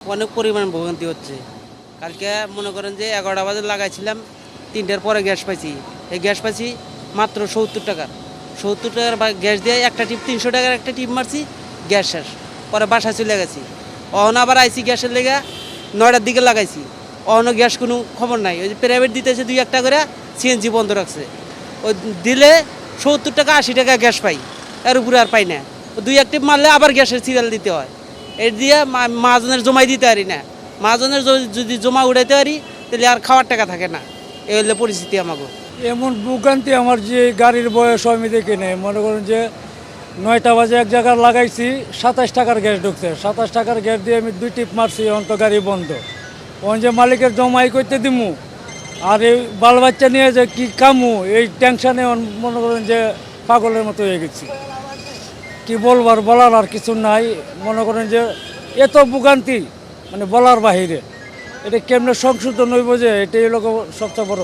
অনেক পরিমাণ ভোগান্তি হচ্ছে। কালকে মনে করেন যে 11টা বাজে লাগাইছিলাম, 3টার পরে গ্যাস পাইছি। এই গ্যাস পাইছি মাত্র 70 টাকা। 70 টাকার গ্যাস দিয়ে একটা টিপ 300 টাকার একটা টিপ মারছি, গ্যাস শেষ। পরে বাসায় চলে গেছি। অহন আবার আইসি গ্যাসের লেগে 9টার দিকে লাগাইছি। অহনও গ্যাস কোনো খবর নাই। ওই যে প্রাইভেট দিতেছে 2-1 টাকা করে, সিএনজি বন্ধ রাখছে। ওই দিলে 70 টাকা 80 টাকা গ্যাস পাই, এর উপরে আর পাই না। 2-1 টিপ মারলে আবার গ্যাসের সিরিয়াল দিতে হয়। এর দিয়ে মাহাজনের জমাই দিতে পারি না। মাহাজনের যদি জমা উঠাইতে পারি তাহলে আর খাওয়ার টাকা থাকে না। এই হলে পরিস্থিতি আমাকে। এমন ভোগান্তি আমার যে গাড়ির বয়স আমি দেখি নেই। মনে করেন যে 9টা বাজে এক জায়গায় লাগাইছি, 27 টাকার গ্যাস ঢুকছে। 27 টাকার গ্যাস দিয়ে আমি 2 টিপ মারছি, অন্ত গাড়ি বন্ধ। ওন যে মালিকের জমাই করতে দিমু আর এই বাল বাচ্চা নিয়ে যে কি কামু, এই টেনশনে মনে করেন যে পাগলের মতো হয়ে গেছি। কি বলার আর কিছু নাই। মনে করেন যে এত ভোগান্তি মানে বলার বাহিরে। এটা কেমনে সংশোধন হইব যে এটাই হলো সবচেয়ে বড়